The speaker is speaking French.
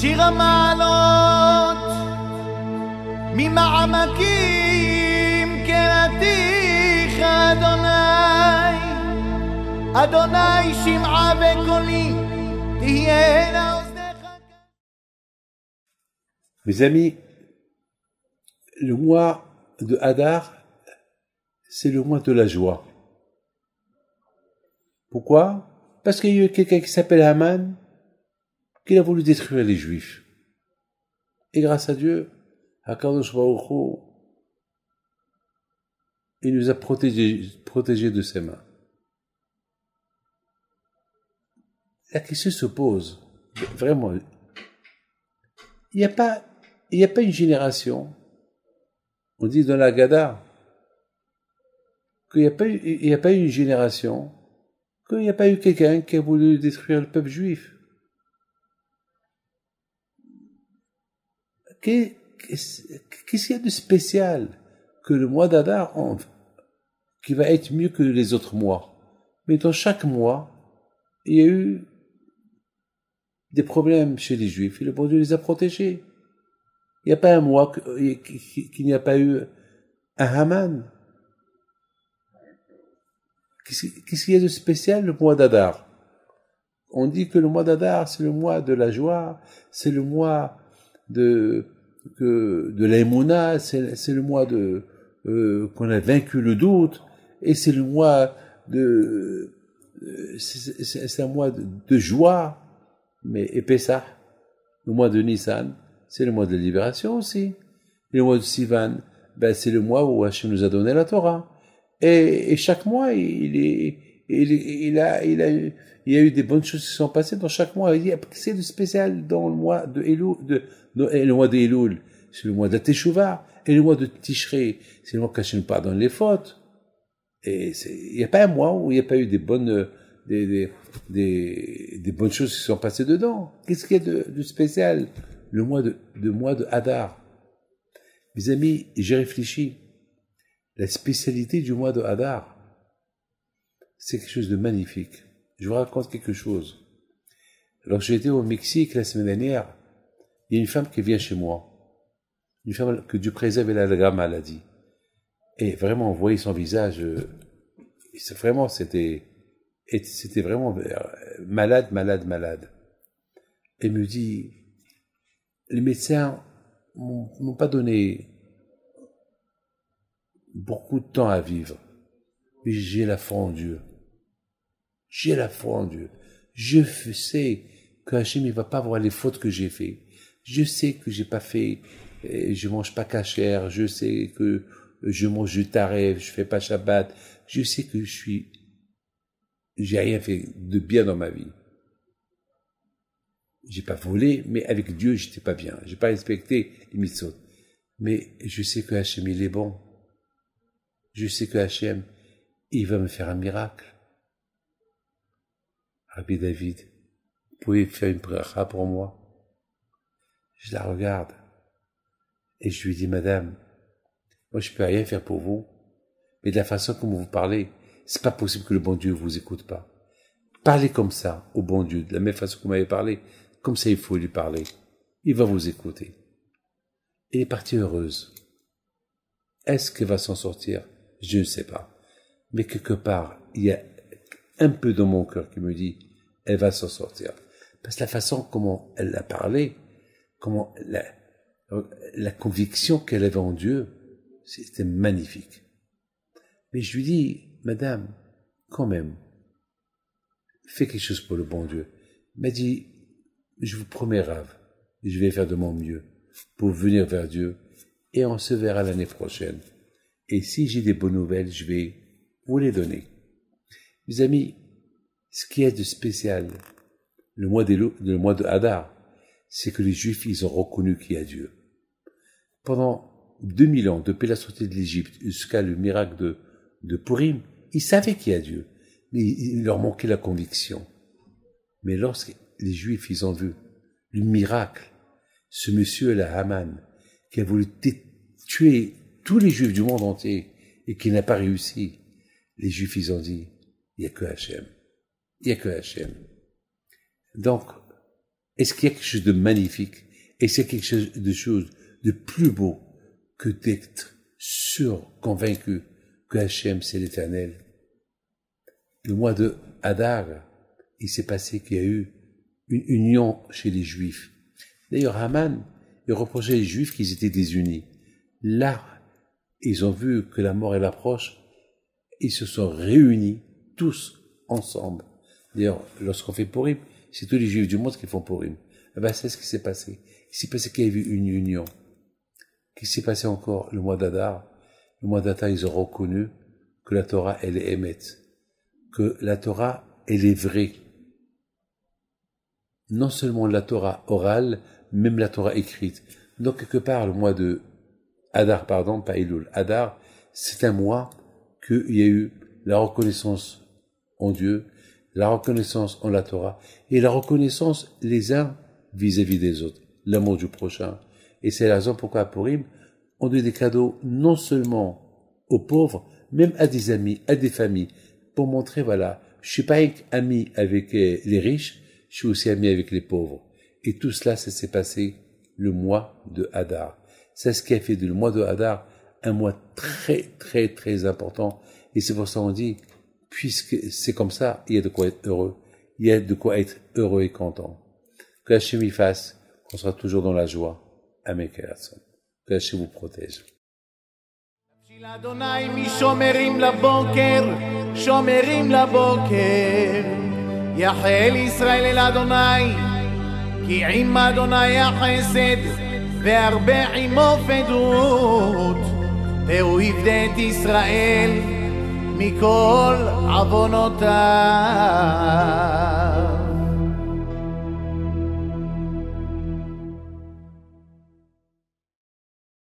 שיר המעלות ממעמקים קראתיך אדוני, אדוני שמעה בקולי תהיינה אוזניך. Mes amis, le mois de Hadar, c'est le mois de la joie. Pourquoi? Parce qu'il y a eu quelqu'un qui s'appelle Haman, qui a voulu détruire les Juifs. Et grâce à Dieu, Akadosh Baruch Hu, il nous a protégés de ses mains. La question se pose, vraiment, il n'y a pas une génération, on dit dans la Gada, qu'il n'y a pas eu une génération, qu'il n'y a pas eu quelqu'un qui a voulu détruire le peuple juif. Qu'est-ce qu'il y a de spécial que le mois d'Adar, qui va être mieux que les autres mois? Mais dans chaque mois, il y a eu des problèmes chez les Juifs et le bon Dieu les a protégés. Il n'y a pas un mois qu'il n'y a pas eu un Haman. Qu'est-ce qu'il y a de spécial le mois d'Adar? On dit que le mois d'Adar, c'est le mois de la joie, c'est le mois de l'Emouna, c'est le mois qu'on a vaincu le doute, et c'est le mois c'est un mois de joie. Mais et Pessah, le mois de Nissan, c'est le mois de libération aussi. Et le mois de Sivan, c'est le mois où Hachem nous a donné la Torah. Et chaque mois, il y a eu des bonnes choses qui sont passées dans chaque mois. C'est de spécial dans le mois de Elul, le mois de Elul, c'est le mois de la Teshuvah, et le mois de Tishrei, c'est le mois qu'Hachem nous pardonne les fautes. Et il n'y a pas un mois où il n'y a pas eu des bonnes choses qui sont passées dedans. Qu'est-ce qu'il y a de spécial le mois de Hadar? Mes amis, j'ai réfléchi. La spécialité du mois de Hadar, c'est quelque chose de magnifique. Je vous raconte quelque chose. Alors j'étais au Mexique la semaine dernière, il y a une femme qui vient chez moi. Une femme que Dieu préserve, elle a la grave maladie. Et vraiment, on voyait son visage, c'était vraiment malade. Elle me dit, les médecins m'ont pas donné beaucoup de temps à vivre, mais j'ai la foi en Dieu. Je sais que Hachem, il va pas voir les fautes que j'ai fait. Je sais que j'ai pas fait, je mange pas kasher, je sais que je mange du taref, je fais pas Shabbat, je sais que j'ai rien fait de bien dans ma vie. J'ai pas volé, mais avec Dieu, j'étais pas bien. J'ai pas respecté les mitzvot. Mais je sais que Hachem, il est bon. Je sais que Hachem, il va me faire un miracle. Rabbi David, vous pouvez faire une bracha pour moi? Je la regarde. Et je lui dis, madame, moi je peux rien faire pour vous, mais de la façon comme vous parlez, c'est pas possible que le bon Dieu vous écoute pas. Parlez comme ça au bon Dieu, de la même façon que vous m'avez parlé, comme ça il faut lui parler. Il va vous écouter. Elle est partie heureuse. Est-ce qu'elle va s'en sortir? Je ne sais pas. Mais quelque part, il y a un peu dans mon cœur qui me dit, elle va s'en sortir. Parce que la façon comment elle a parlé, comment la conviction qu'elle avait en Dieu, c'était magnifique. Mais je lui dis, madame, quand même, fais quelque chose pour le bon Dieu. Elle m'a dit, je vous promets, Rav, je vais faire de mon mieux pour venir vers Dieu et on se verra l'année prochaine. Et si j'ai des bonnes nouvelles, je vais vous les donner. Mes amis, ce qui est de spécial, le mois de Hadar, c'est que les Juifs, ils ont reconnu qu'il y a Dieu. Pendant 2000 ans, depuis la sortie de l'Égypte jusqu'à le miracle de Purim, ils savaient qu'il y a Dieu, mais il leur manquait la conviction. Mais lorsque les Juifs, ils ont vu le miracle, ce monsieur là, Haman, qui a voulu tuer tous les Juifs du monde entier et qui n'a pas réussi, les Juifs, ils ont dit, il n'y a que Hachem. Il n'y a que Hachem. Donc, Est-ce qu'il y a quelque chose de magnifique? Est-ce qu'il y a quelque chose de plus beau que d'être sûr, convaincu que Hachem c'est l'Éternel? Le mois de Hadar, il s'est passé qu'il y a eu une union chez les Juifs. D'ailleurs, Haman, il reprochait les Juifs qu'ils étaient désunis. Là, ils ont vu que la mort est proche, ils se sont réunis tous ensemble. D'ailleurs, lorsqu'on fait Purim, c'est tous les Juifs du monde qui font Purim. Eh ben, c'est ce qui s'est passé. Il s'est passé qu'il y a eu une union. Qu'est-ce qui s'est passé encore le mois d'Adar? Le mois d'Adar, ils ont reconnu que la Torah, elle est émette. Que la Torah, elle est vraie. Non seulement la Torah orale, même la Torah écrite. Donc, quelque part, le mois de Hadar, pardon, pas Elul. Hadar, c'est un mois qu'il y a eu la reconnaissance en Dieu, la reconnaissance en la Torah, et la reconnaissance les uns vis-à-vis des autres, l'amour du prochain. Et c'est la raison pourquoi à Purim, on donne des cadeaux non seulement aux pauvres, même à des amis, à des familles, pour montrer, voilà, je suis pas ami avec les riches, je suis aussi ami avec les pauvres. Et tout cela, ça s'est passé le mois de Hadar. C'est ce qui a fait le mois de Hadar un mois très, très, très important. Et c'est pour ça qu'on dit, puisque c'est comme ça, il y a de quoi être heureux. Il y a de quoi être heureux et content. Que Hachem y fasse, qu'on sera toujours dans la joie. Amen. Que Hachem vous protège. אדוני משומרים לבוקר, שומרים לבוקר. יחל ישראל אל אדוני, כי עם אדוני החסד, והרבה עמו פדות. והוא יפדה את ישראל מכל עוונותיו.